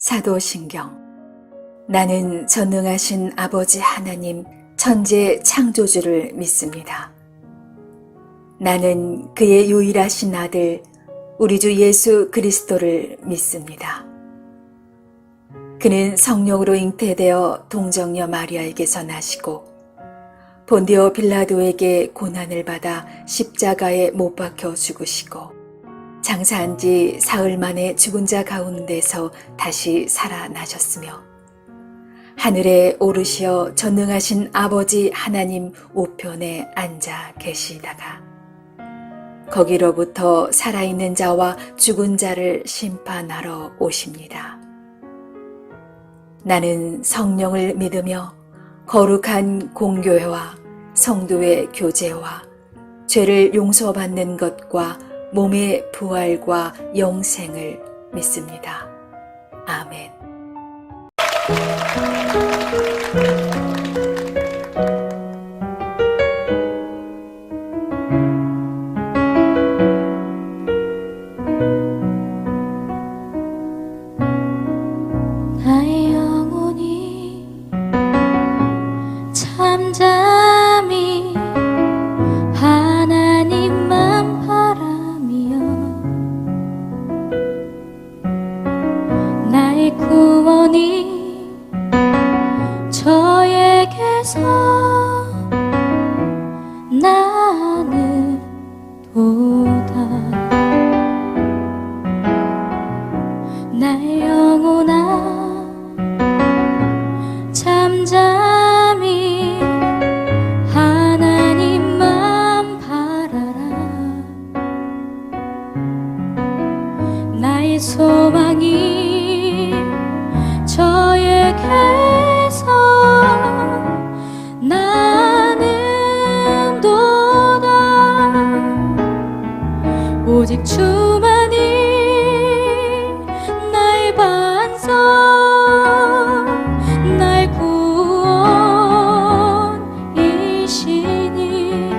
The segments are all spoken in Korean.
사도신경. 나는 전능하신 아버지 하나님 천재 창조주를 믿습니다. 나는 그의 유일하신 아들 우리 주 예수 그리스도를 믿습니다. 그는 성령으로 잉태되어 동정녀 마리아에게서 나시고 본디오 빌라도에게 고난을 받아 십자가에 못 박혀 죽으시고 장사한 지 사흘 만에 죽은 자 가운데서 다시 살아나셨으며 하늘에 오르시어 전능하신 아버지 하나님 우편에 앉아 계시다가 거기로부터 살아있는 자와 죽은 자를 심판하러 오십니다. 나는 성령을 믿으며 거룩한 공교회와 성도의 교제와 죄를 용서받는 것과 몸의 부활과 영생을 믿습니다. 아멘. 나의 영혼이 잠잠히 하나님만 바라며 나의 구원이 저에게서 나는 도다. 나의 영혼아 잠잠히 하나님만 바라라. 나의 소망이 저에게서 나는 도다. 오직 주만이 나의 반석 나의 구원이시니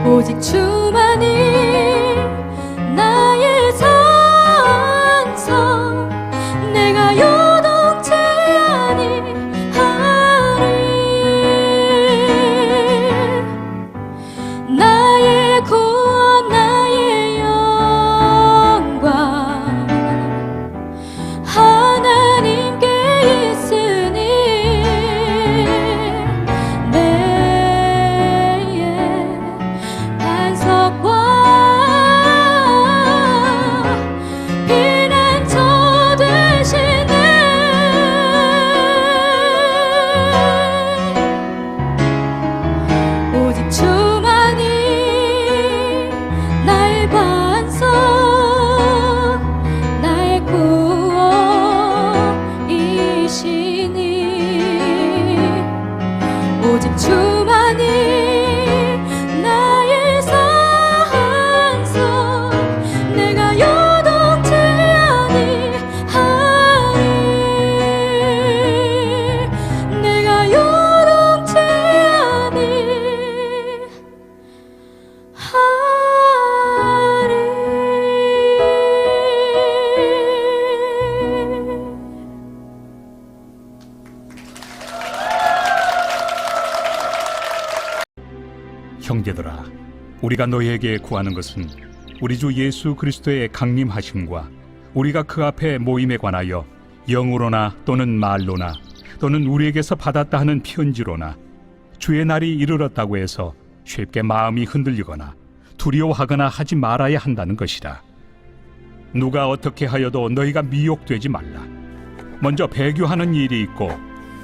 오직 주만이 나의 산성 내가 요동치 아니하리. 나의 구원 나의 영광 하나님께 있으니 내 반석과 피난처 되시네. 오직 주만이 나의 반석 나의 구원이시니 오직 주만이 나의 산성 내가 요동치 아니하리. 내가 요동치 아니하리. 형제들아, 우리가 너희에게 구하는 것은 우리 주 예수 그리스도의 강림하심과 우리가 그 앞에 모임에 관하여 영으로나 또는 말로나 또는 우리에게서 받았다 하는 편지로나 주의 날이 이르렀다고 해서 쉽게 마음이 흔들리거나 두려워하거나 하지 말아야 한다는 것이라. 누가 어떻게 하여도 너희가 미혹되지 말라. 먼저 배교하는 일이 있고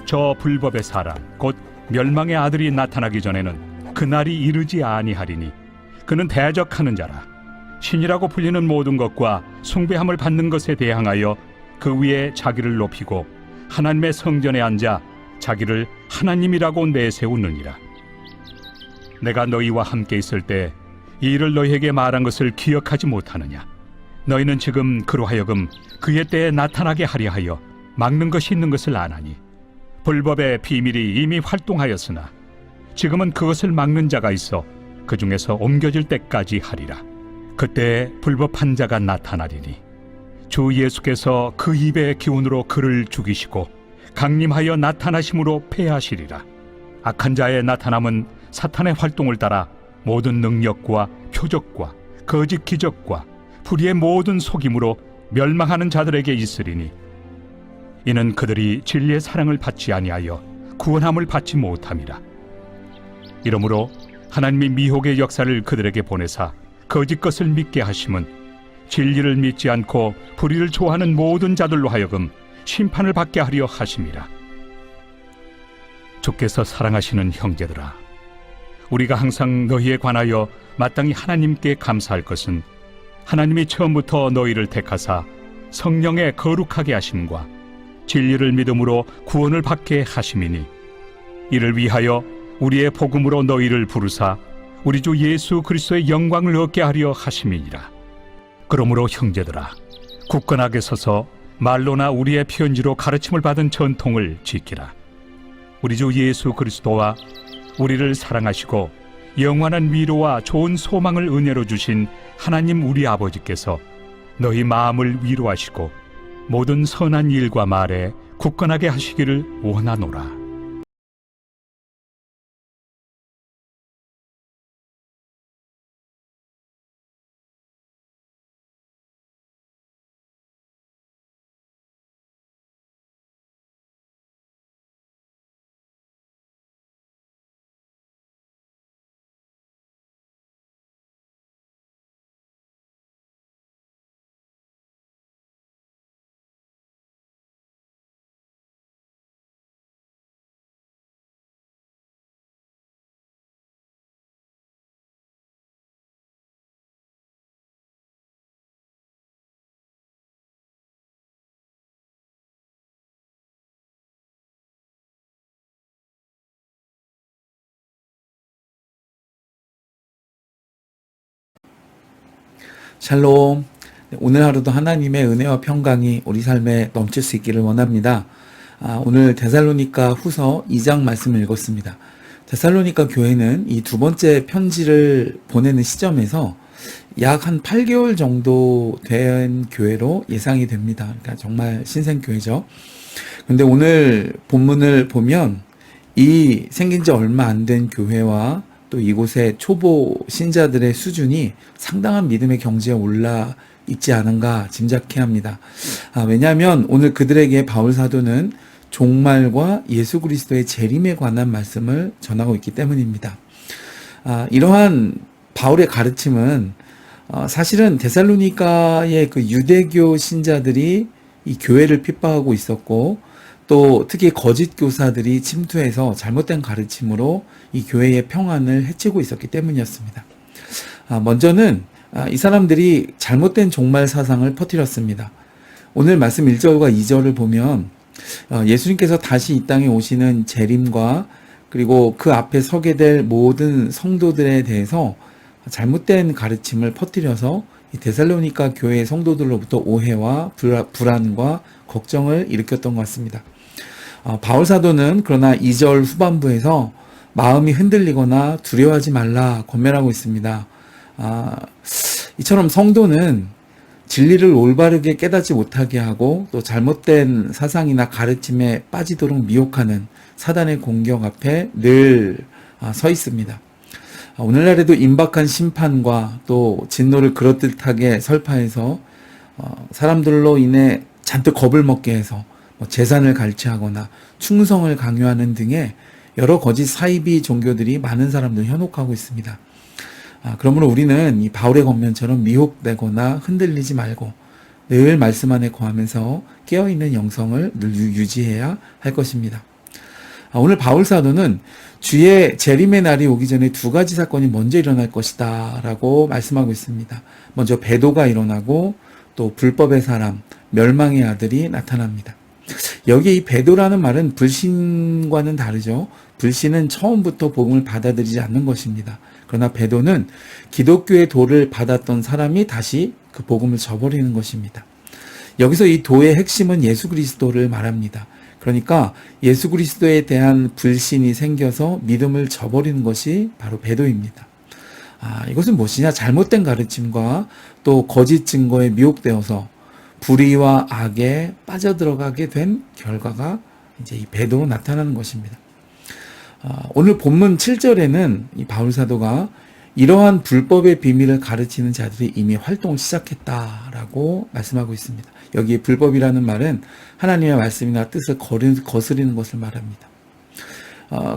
저 불법의 사람 곧 멸망의 아들이 나타나기 전에는 그 날이 이르지 아니하리니 그는 대적하는 자라. 신이라고 불리는 모든 것과 숭배함을 받는 것에 대항하여 그 위에 자기를 높이고 하나님의 성전에 앉아 자기를 하나님이라고 내세우느니라. 내가 너희와 함께 있을 때 이 일을 너희에게 말한 것을 기억하지 못하느냐. 너희는 지금 그로 하여금 그의 때에 나타나게 하려 하여 막는 것이 있는 것을 아나니 불법의 비밀이 이미 활동하였으나 지금은 그것을 막는 자가 있어 그 중에서 옮겨질 때까지 하리라. 그때 불법한 자가 나타나리니 주 예수께서 그 입의 기운으로 그를 죽이시고 강림하여 나타나심으로 패하시리라. 악한 자의 나타남은 사탄의 활동을 따라 모든 능력과 표적과 거짓 기적과 불의의 모든 속임으로 멸망하는 자들에게 있으리니 이는 그들이 진리의 사랑을 받지 아니하여 구원함을 받지 못함이라. 이러므로 하나님이 미혹의 역사를 그들에게 보내사 거짓 것을 믿게 하심은 진리를 믿지 않고 불의를 좋아하는 모든 자들로 하여금 심판을 받게 하려 하심이라. 주께서 사랑하시는 형제들아, 우리가 항상 너희에 관하여 마땅히 하나님께 감사할 것은 하나님이 처음부터 너희를 택하사 성령의 거룩하게 하심과 진리를 믿음으로 구원을 받게 하심이니, 이를 위하여 우리의 복음으로 너희를 부르사 우리 주 예수 그리스도의 영광을 얻게 하려 하심이니라. 그러므로 형제들아, 굳건하게 서서 말로나 우리의 편지로 가르침을 받은 전통을 지키라. 우리 주 예수 그리스도와 우리를 사랑하시고 영원한 위로와 좋은 소망을 은혜로 주신 하나님 우리 아버지께서 너희 마음을 위로하시고 모든 선한 일과 말에 굳건하게 하시기를 원하노라. 샬롬. 오늘 하루도 하나님의 은혜와 평강이 우리 삶에 넘칠 수 있기를 원합니다. 오늘 데살로니가 후서 2장 말씀을 읽었습니다. 데살로니가 교회는 이 두 번째 편지를 보내는 시점에서 약 한 8개월 정도 된 교회로 예상이 됩니다. 그러니까 정말 신생교회죠. 근데 오늘 본문을 보면 이 생긴 지 얼마 안 된 교회와 또 이곳의 초보 신자들의 수준이 상당한 믿음의 경지에 올라 있지 않은가 짐작해야 합니다. 왜냐하면 오늘 그들에게 바울 사도는 종말과 예수 그리스도의 재림에 관한 말씀을 전하고 있기 때문입니다. 이러한 바울의 가르침은 사실은 데살로니가의 그 유대교 신자들이 이 교회를 핍박하고 있었고, 또 특히 거짓 교사들이 침투해서 잘못된 가르침으로 이 교회의 평안을 해치고 있었기 때문이었습니다. 먼저는 이 사람들이 잘못된 종말 사상을 퍼뜨렸습니다. 오늘 말씀 1절과 2절을 보면 예수님께서 다시 이 땅에 오시는 재림과 그리고 그 앞에 서게 될 모든 성도들에 대해서 잘못된 가르침을 퍼뜨려서 이 데살로니가 교회의 성도들로부터 오해와 불안과 걱정을 일으켰던 것 같습니다. 바울 사도는 그러나 2절 후반부에서 마음이 흔들리거나 두려워하지 말라 권면하고 있습니다. 이처럼 성도는 진리를 올바르게 깨닫지 못하게 하고 또 잘못된 사상이나 가르침에 빠지도록 미혹하는 사단의 공격 앞에 늘 서 있습니다. 오늘날에도 임박한 심판과 또 진노를 그럴듯하게 설파해서 사람들로 인해 잔뜩 겁을 먹게 해서 재산을 갈취하거나 충성을 강요하는 등의 여러 거짓 사이비 종교들이 많은 사람들 현혹하고 있습니다. 그러므로 우리는 이 바울의 권면처럼 미혹되거나 흔들리지 말고 늘 말씀 안에 거하면서 깨어있는 영성을 늘 유지해야 할 것입니다. 오늘 바울 사도는 주의 재림의 날이 오기 전에 두 가지 사건이 먼저 일어날 것이다 라고 말씀하고 있습니다. 먼저 배도가 일어나고 또 불법의 사람, 멸망의 아들이 나타납니다. 여기 이 배도라는 말은 불신과는 다르죠. 불신은 처음부터 복음을 받아들이지 않는 것입니다. 그러나 배도는 기독교의 도를 받았던 사람이 다시 그 복음을 저버리는 것입니다. 여기서 이 도의 핵심은 예수 그리스도를 말합니다. 그러니까 예수 그리스도에 대한 불신이 생겨서 믿음을 저버리는 것이 바로 배도입니다. 이것은 무엇이냐? 잘못된 가르침과 또 거짓 증거에 미혹되어서 불의와 악에 빠져들어가게 된 결과가 이제 이 배도로 나타나는 것입니다. 오늘 본문 7절에는 이 바울 사도가 이러한 불법의 비밀을 가르치는 자들이 이미 활동을 시작했다라고 말씀하고 있습니다. 여기 불법이라는 말은 하나님의 말씀이나 뜻을 거스리는 것을 말합니다.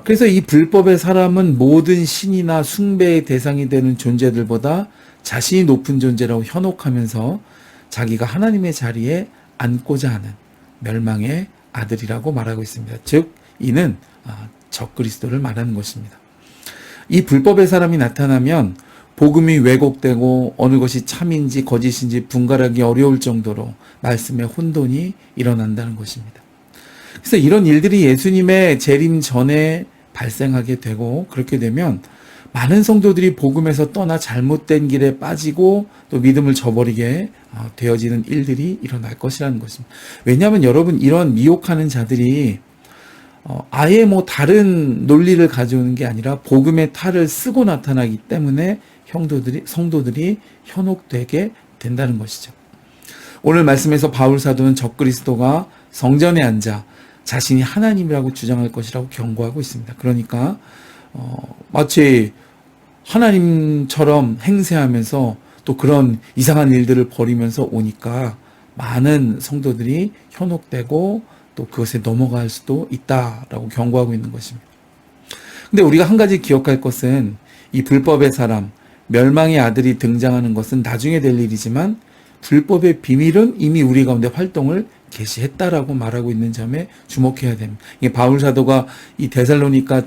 그래서 이 불법의 사람은 모든 신이나 숭배의 대상이 되는 존재들보다 자신이 높은 존재라고 현혹하면서 자기가 하나님의 자리에 앉고자 하는 멸망의 아들이라고 말하고 있습니다. 즉 이는 적그리스도를 말하는 것입니다. 이 불법의 사람이 나타나면 복음이 왜곡되고 어느 것이 참인지 거짓인지 분간하기 어려울 정도로 말씀의 혼돈이 일어난다는 것입니다. 그래서 이런 일들이 예수님의 재림 전에 발생하게 되고 그렇게 되면 많은 성도들이 복음에서 떠나 잘못된 길에 빠지고 또 믿음을 저버리게 되어지는 일들이 일어날 것이라는 것입니다. 왜냐하면 여러분 이런 미혹하는 자들이 아예 다른 논리를 가져오는 게 아니라 복음의 탈을 쓰고 나타나기 때문에 성도들이 현혹되게 된다는 것이죠. 오늘 말씀에서 바울 사도는 적그리스도가 성전에 앉아 자신이 하나님이라고 주장할 것이라고 경고하고 있습니다. 그러니까 마치 하나님처럼 행세하면서 또 그런 이상한 일들을 벌이면서 오니까 많은 성도들이 현혹되고 또 그것에 넘어갈 수도 있다라고 경고하고 있는 것입니다. 근데 우리가 한 가지 기억할 것은 이 불법의 사람, 멸망의 아들이 등장하는 것은 나중에 될 일이지만 불법의 비밀은 이미 우리 가운데 활동을 개시했다라고 말하고 있는 점에 주목해야 됩니다. 이게 바울 사도가 이 데살로니가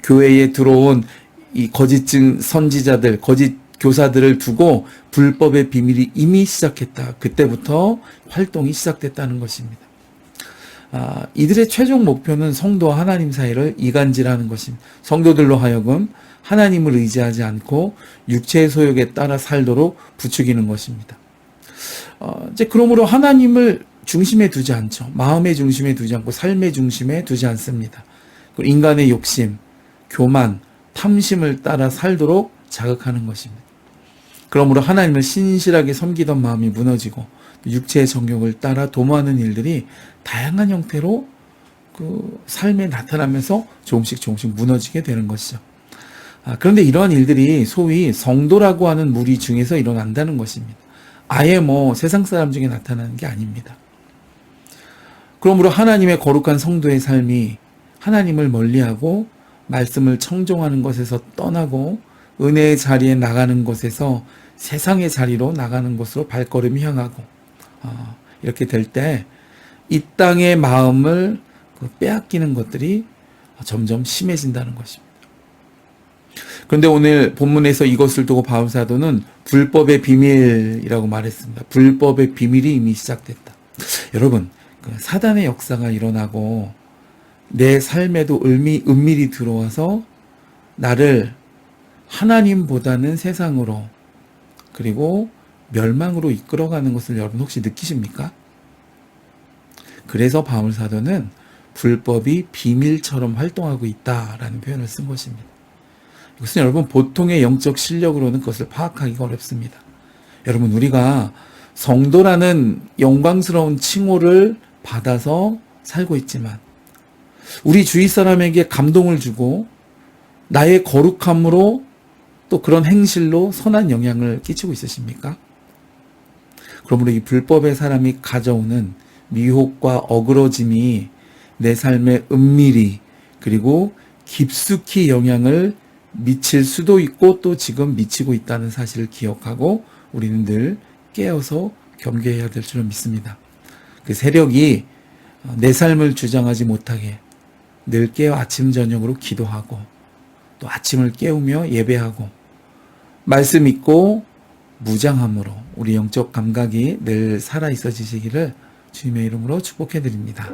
교회에 들어온 이 거짓 선지자들, 거짓 교사들을 두고 불법의 비밀이 이미 시작했다. 그때부터 활동이 시작됐다는 것입니다. 이들의 최종 목표는 성도와 하나님 사이를 이간질하는 것입니다. 성도들로 하여금 하나님을 의지하지 않고 육체의 소욕에 따라 살도록 부추기는 것입니다. 이제 그러므로 하나님을 중심에 두지 않죠. 마음의 중심에 두지 않고 삶의 중심에 두지 않습니다. 그리고 인간의 욕심, 교만, 탐심을 따라 살도록 자극하는 것입니다. 그러므로 하나님을 신실하게 섬기던 마음이 무너지고 육체의 정욕을 따라 도모하는 일들이 다양한 형태로 그 삶에 나타나면서 조금씩 무너지게 되는 것이죠. 그런데 이러한 일들이 소위 성도라고 하는 무리 중에서 일어난다는 것입니다. 아예 세상 사람 중에 나타나는 게 아닙니다. 그러므로 하나님의 거룩한 성도의 삶이 하나님을 멀리하고 말씀을 청종하는 것에서 떠나고 은혜의 자리에 나가는 것에서 세상의 자리로 나가는 것으로 발걸음이 향하고 이렇게 될 때 이 땅의 마음을 빼앗기는 것들이 점점 심해진다는 것입니다. 그런데 오늘 본문에서 이것을 두고 바울 사도는 불법의 비밀이라고 말했습니다. 불법의 비밀이 이미 시작됐다. 여러분, 사단의 역사가 일어나고 내 삶에도 은밀히 들어와서 나를 하나님보다는 세상으로 그리고 멸망으로 이끌어가는 것을 여러분 혹시 느끼십니까? 그래서 바울 사도는 불법이 비밀처럼 활동하고 있다라는 표현을 쓴 것입니다. 이것은 여러분 보통의 영적 실력으로는 그것을 파악하기가 어렵습니다. 여러분 우리가 성도라는 영광스러운 칭호를 받아서 살고 있지만 우리 주위 사람에게 감동을 주고 나의 거룩함으로 또 그런 행실로 선한 영향을 끼치고 있으십니까? 그러므로 이 불법의 사람이 가져오는 미혹과 어그러짐이 내 삶에 은밀히 그리고 깊숙이 영향을 미칠 수도 있고 또 지금 미치고 있다는 사실을 기억하고 우리는 늘 깨어서 경계해야 될 줄로 믿습니다. 그 세력이 내 삶을 주장하지 못하게 늘 깨어 아침 저녁으로 기도하고 또 아침을 깨우며 예배하고 말씀 읽고 무장함으로 우리 영적 감각이 늘 살아 있어지시기를 주님의 이름으로 축복해 드립니다.